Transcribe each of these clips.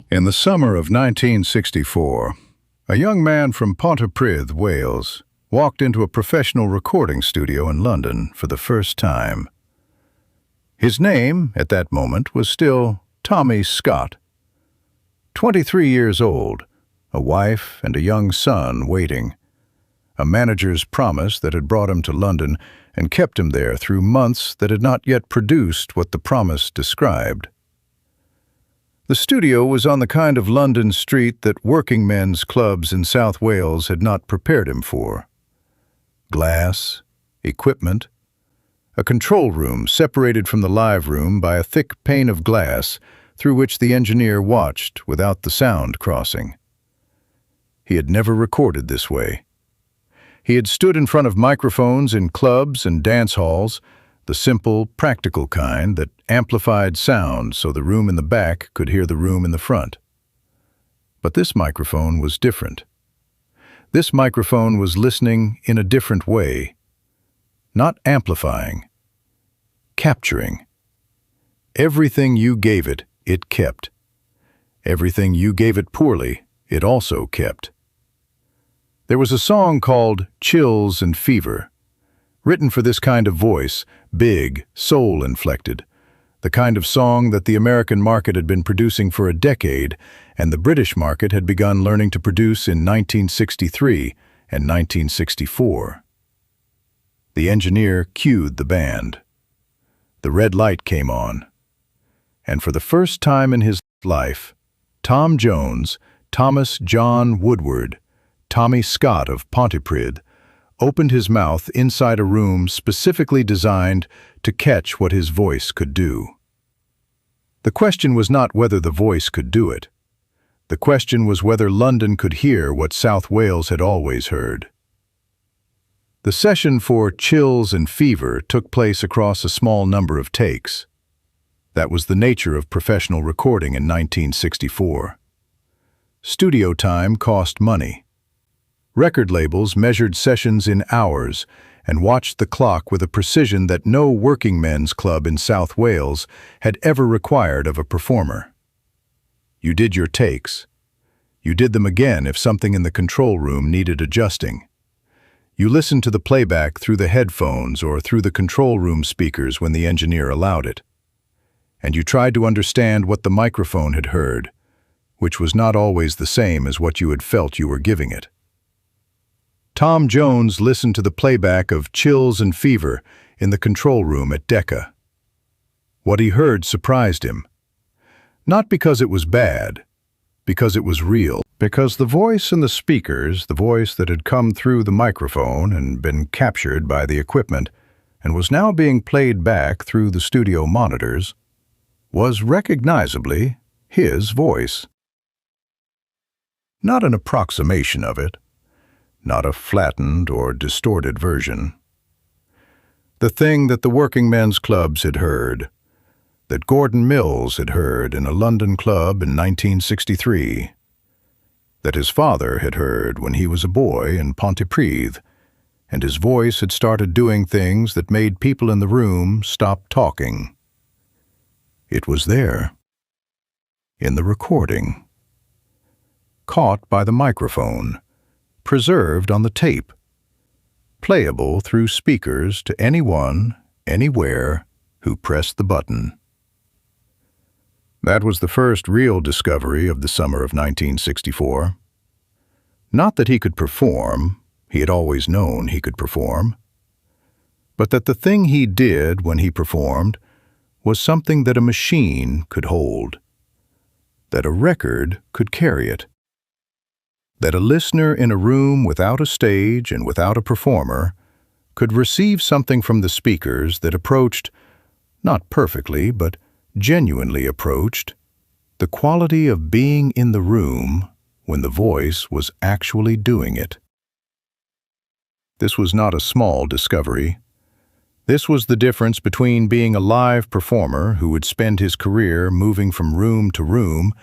In the summer of 1964, a young man from Pontypridd, Wales, walked into a professional recording studio in London for the first time. His name, at that moment, was still Tommy Scott. 23 years old, a wife and a young son waiting. A manager's promise that had brought him to London and kept him there through months that had not yet produced what the promise described. The studio was on the kind of London street that working men's clubs in South Wales had not prepared him for. Glass, equipment, a control room separated from the live room by a thick pane of glass through which the engineer watched without the sound crossing. He had never recorded this way. He had stood in front of microphones in clubs and dance halls, the simple, practical kind that amplified sound so the room in the back could hear the room in the front. But this microphone was different. This microphone was listening in a different way, not amplifying, capturing. Everything you gave it, it kept. Everything you gave it poorly, it also kept. There was a song called Chills and Fever, written for this kind of voice, big, soul-inflected, the kind of song that the American market had been producing for a decade and the British market had begun learning to produce in 1963 and 1964. The engineer cued the band. The red light came on, and for the first time in his life, Tom Jones, Thomas John Woodward, Tommy Scott of Pontypridd, opened his mouth inside a room specifically designed to catch what his voice could do. The question was not whether the voice could do it. The question was whether London could hear what South Wales had always heard. The session for Chills and Fever took place across a small number of takes. That was the nature of professional recording in 1964. Studio time cost money. Record labels measured sessions in hours and watched the clock with a precision that no working men's club in South Wales had ever required of a performer. You did your takes. You did them again if something in the control room needed adjusting. You listened to the playback through the headphones or through the control room speakers when the engineer allowed it. And you tried to understand what the microphone had heard, which was not always the same as what you had felt you were giving it. Tom Jones listened to the playback of Chills and Fever in the control room at Decca. What he heard surprised him. Not because it was bad, because it was real. Because the voice in the speakers, the voice that had come through the microphone and been captured by the equipment and was now being played back through the studio monitors, was recognizably his voice. Not an approximation of it. Not a flattened or distorted version. The thing that the working men's clubs had heard, that Gordon Mills had heard in a London club in 1963, that his father had heard when he was a boy in Pontypridd, and his voice had started doing things that made people in the room stop talking. It was there, in the recording, caught by the microphone, preserved on the tape, playable through speakers to anyone, anywhere, who pressed the button. That was the first real discovery of the summer of 1964. Not that he could perform, he had always known he could perform, but that the thing he did when he performed was something that a machine could hold, that a record could carry it. That a listener in a room without a stage and without a performer could receive something from the speakers that approached, not perfectly, but genuinely approached, the quality of being in the room when the voice was actually doing it. This was not a small discovery. This was the difference between being a live performer who would spend his career moving from room to room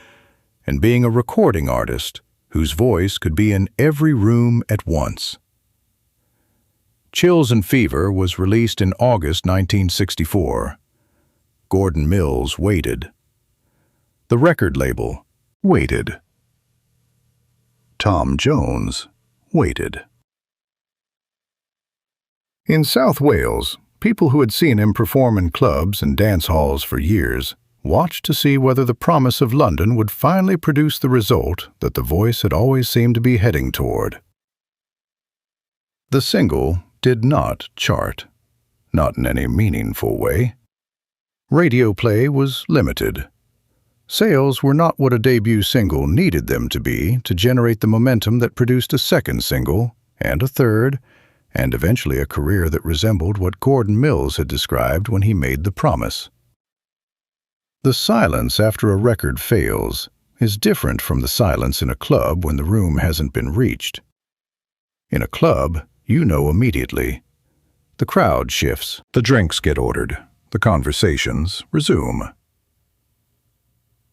and being a recording artist whose voice could be in every room at once. Chills and Fever was released in August 1964. Gordon Mills waited. The record label, waited. Tom Jones waited. In South Wales, people who had seen him perform in clubs and dance halls for years watched to see whether the promise of London would finally produce the result that the voice had always seemed to be heading toward. The single did not chart, not in any meaningful way. Radio play was limited. Sales were not what a debut single needed them to be to generate the momentum that produced a second single, and a third, and eventually a career that resembled what Gordon Mills had described when he made the promise. The silence after a record fails is different from the silence in a club when the room hasn't been reached. In a club, you know immediately. The crowd shifts, the drinks get ordered, the conversations resume.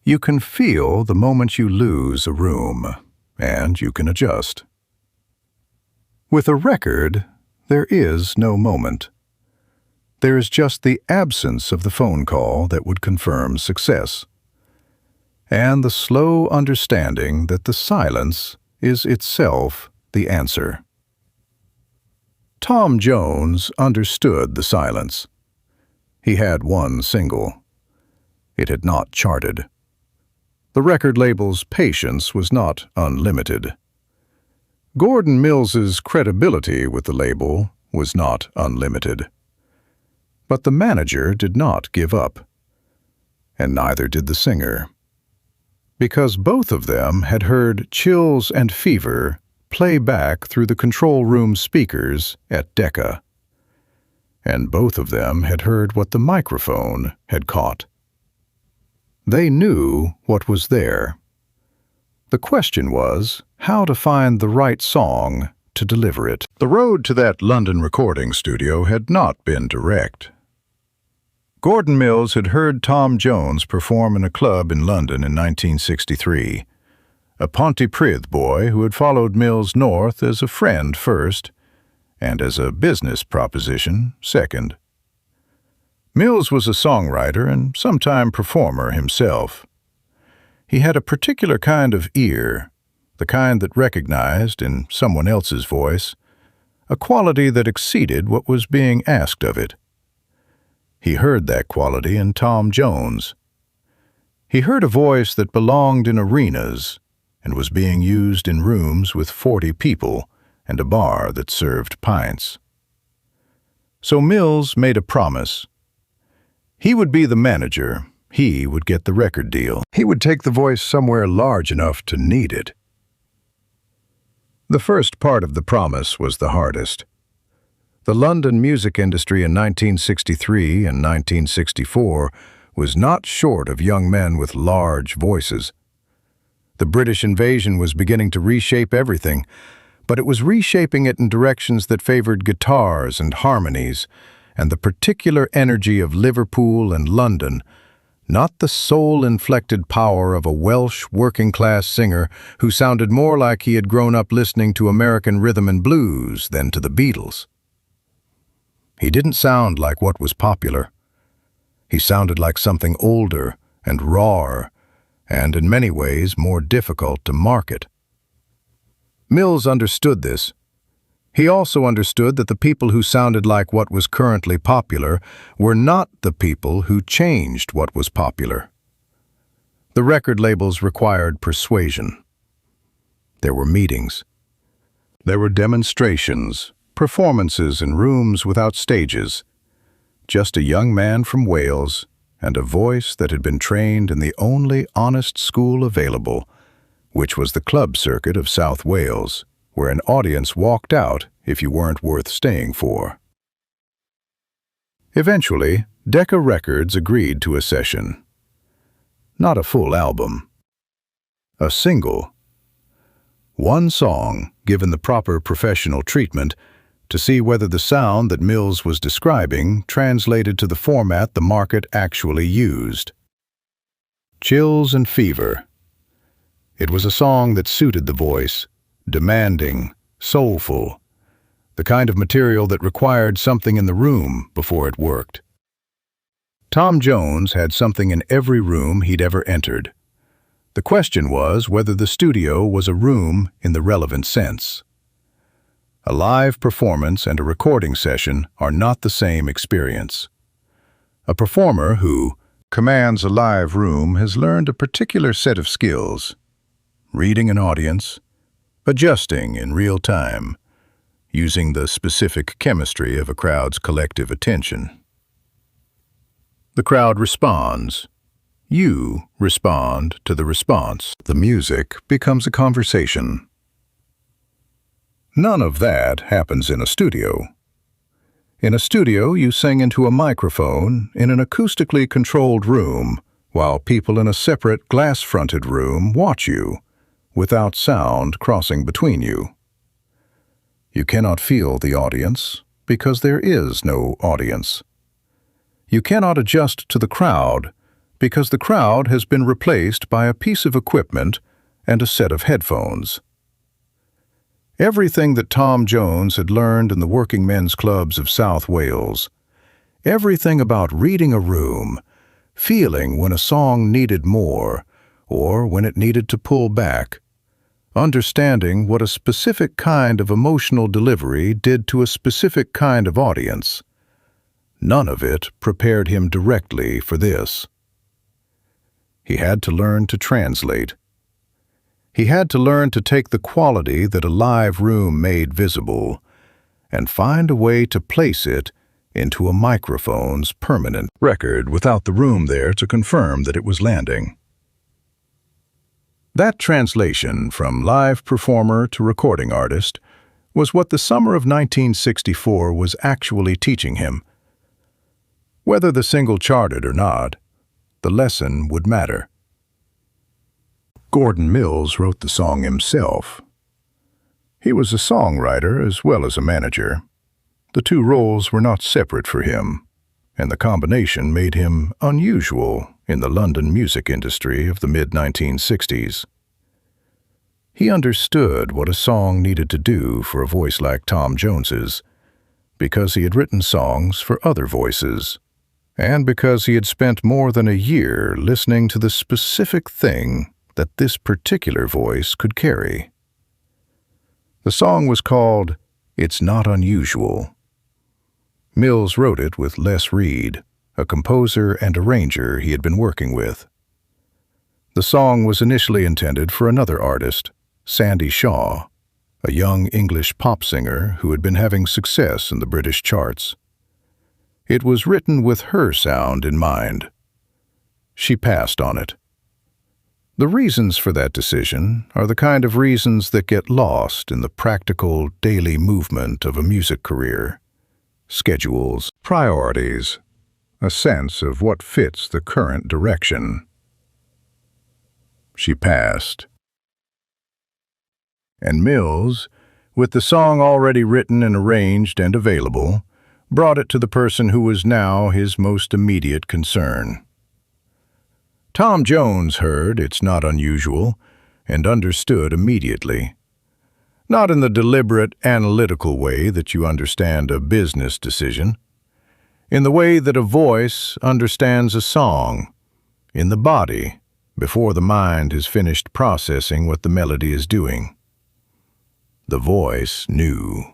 You can feel the moment you lose a room, and you can adjust. With a record, there is no moment. There is just the absence of the phone call that would confirm success, and the slow understanding that the silence is itself the answer. Tom Jones understood the silence. He had one single. It had not charted. The record label's patience was not unlimited. Gordon Mills's credibility with the label was not unlimited. But the manager did not give up, and neither did the singer, because both of them had heard Chills and Fever play back through the control room speakers at Decca, and both of them had heard what the microphone had caught. They knew what was there. The question was how to find the right song to deliver it. The road to that London recording studio had not been direct. Gordon Mills had heard Tom Jones perform in a club in London in 1963, a Pontypridd boy who had followed Mills north as a friend first, and as a business proposition second. Mills was a songwriter and sometime performer himself. He had a particular kind of ear, the kind that recognized, in someone else's voice, a quality that exceeded what was being asked of it. He heard that quality in Tom Jones. He heard a voice that belonged in arenas and was being used in rooms with 40 people and a bar that served pints. So Mills made a promise. He would be the manager. He would get the record deal. He would take the voice somewhere large enough to need it. The first part of the promise was the hardest. The London music industry in 1963 and 1964 was not short of young men with large voices. The British invasion was beginning to reshape everything, but it was reshaping it in directions that favored guitars and harmonies, and the particular energy of Liverpool and London, not the soul-inflected power of a Welsh working-class singer who sounded more like he had grown up listening to American rhythm and blues than to the Beatles. He didn't sound like what was popular. He sounded like something older and rawer, and in many ways more difficult to market. Mills understood this. He also understood that the people who sounded like what was currently popular were not the people who changed what was popular. The record labels required persuasion. There were meetings. There were demonstrations, performances in rooms without stages. Just a young man from Wales and a voice that had been trained in the only honest school available, which was the club circuit of South Wales, where an audience walked out if you weren't worth staying for. Eventually, Decca Records agreed to a session. Not a full album. A single. One song, given the proper professional treatment, to see whether the sound that Mills was describing translated to the format the market actually used. Chills and Fever. It was a song that suited the voice, demanding, soulful, the kind of material that required something in the room before it worked. Tom Jones had something in every room he'd ever entered. The question was whether the studio was a room in the relevant sense. A live performance and a recording session are not the same experience. A performer who commands a live room has learned a particular set of skills: reading an audience, adjusting in real time, using the specific chemistry of a crowd's collective attention. The crowd responds. You respond to the response. The music becomes a conversation. None of that happens in a studio. In a studio, you sing into a microphone in an acoustically controlled room, while people in a separate glass-fronted room watch you, without sound crossing between you. You cannot feel the audience, because there is no audience. You cannot adjust to the crowd, because the crowd has been replaced by a piece of equipment and a set of headphones. Everything that Tom Jones had learned in the working men's clubs of South Wales, everything about reading a room, feeling when a song needed more or when it needed to pull back, understanding what a specific kind of emotional delivery did to a specific kind of audience, none of it prepared him directly for this. He had to learn to translate. He had to learn to take the quality that a live room made visible and find a way to place it into a microphone's permanent record without the room there to confirm that it was landing. That translation from live performer to recording artist was what the summer of 1964 was actually teaching him. Whether the single charted or not, the lesson would matter. Gordon Mills wrote the song himself. He was a songwriter as well as a manager. The two roles were not separate for him, and the combination made him unusual in the London music industry of the mid-1960s. He understood what a song needed to do for a voice like Tom Jones's, because he had written songs for other voices, and because he had spent more than a year listening to the specific thing that this particular voice could carry. The song was called It's Not Unusual. Mills wrote it with Les Reed, a composer and arranger he had been working with. The song was initially intended for another artist, Sandie Shaw, a young English pop singer who had been having success in the British charts. It was written with her sound in mind. She passed on it. The reasons for that decision are the kind of reasons that get lost in the practical daily movement of a music career. Schedules, priorities, a sense of what fits the current direction. She passed. And Mills, with the song already written and arranged and available, brought it to the person who was now his most immediate concern. Tom Jones heard It's Not Unusual and understood immediately. Not in the deliberate, analytical way that you understand a business decision. In the way that a voice understands a song. In the body, before the mind has finished processing what the melody is doing. The voice knew.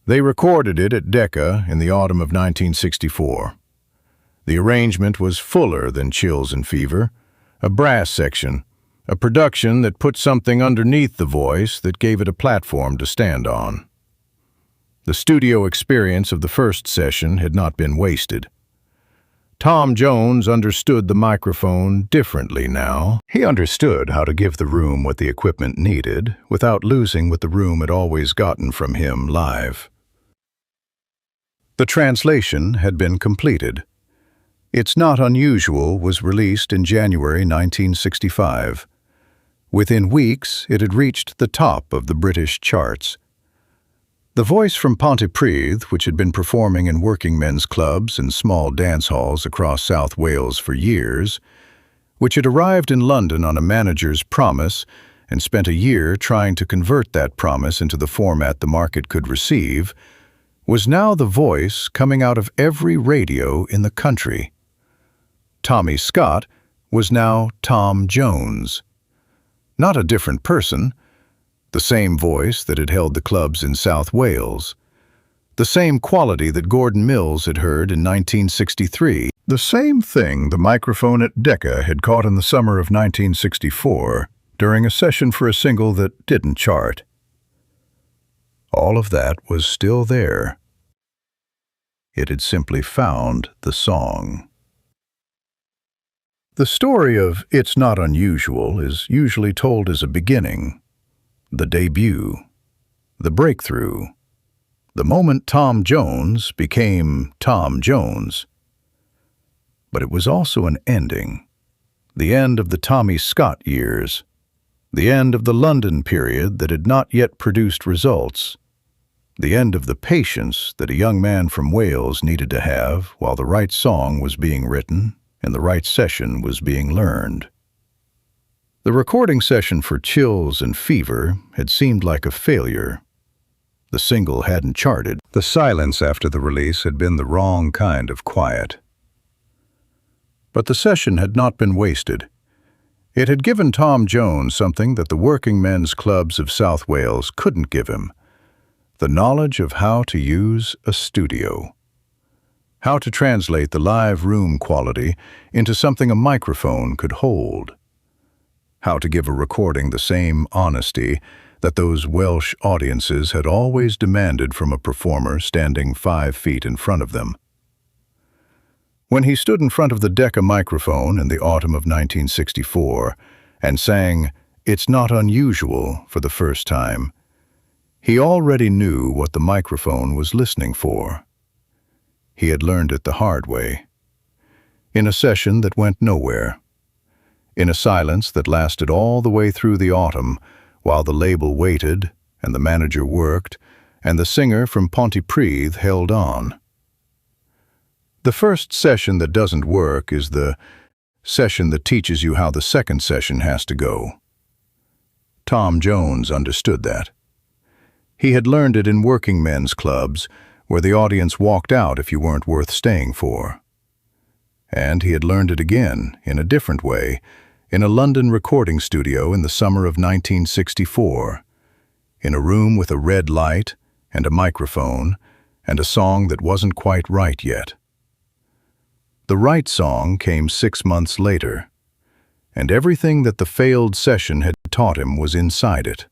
They recorded it at Decca in the autumn of 1964. The arrangement was fuller than Chills and Fever, a brass section, a production that put something underneath the voice that gave it a platform to stand on. The studio experience of the first session had not been wasted. Tom Jones understood the microphone differently now. He understood how to give the room what the equipment needed without losing what the room had always gotten from him live. The translation had been completed. It's Not Unusual was released in January 1965. Within weeks, it had reached the top of the British charts. The voice from Pontypridd, which had been performing in working men's clubs and small dance halls across South Wales for years, which had arrived in London on a manager's promise and spent a year trying to convert that promise into the format the market could receive, was now the voice coming out of every radio in the country. Tommy Scott was now Tom Jones. Not a different person, the same voice that had held the clubs in South Wales, the same quality that Gordon Mills had heard in 1963, the same thing the microphone at Decca had caught in the summer of 1964 during a session for a single that didn't chart. All of that was still there. It had simply found the song. The story of It's Not Unusual is usually told as a beginning, the debut, the breakthrough, the moment Tom Jones became Tom Jones. But it was also an ending, the end of the Tommy Scott years, the end of the London period that had not yet produced results, the end of the patience that a young man from Wales needed to have while the right song was being written and the right session was being learned. The recording session for Chills and Fever had seemed like a failure. The single hadn't charted. The silence after the release had been the wrong kind of quiet. But the session had not been wasted. It had given Tom Jones something that the working men's clubs of South Wales couldn't give him: the knowledge of how to use a studio, how to translate the live room quality into something a microphone could hold, how to give a recording the same honesty that those Welsh audiences had always demanded from a performer standing 5 feet in front of them. When he stood in front of the Decca microphone in the autumn of 1964 and sang It's Not Unusual for the first time, he already knew what the microphone was listening for. He had learned it the hard way, in a session that went nowhere, in a silence that lasted all the way through the autumn while the label waited and the manager worked and the singer from Pontypridd held on. The first session that doesn't work is the session that teaches you how the second session has to go. Tom Jones understood that. He had learned it in working men's clubs, where the audience walked out if you weren't worth staying for. And he had learned it again, in a different way, in a London recording studio in the summer of 1964, in a room with a red light and a microphone and a song that wasn't quite right yet. The right song came 6 months later, and everything that the failed session had taught him was inside it.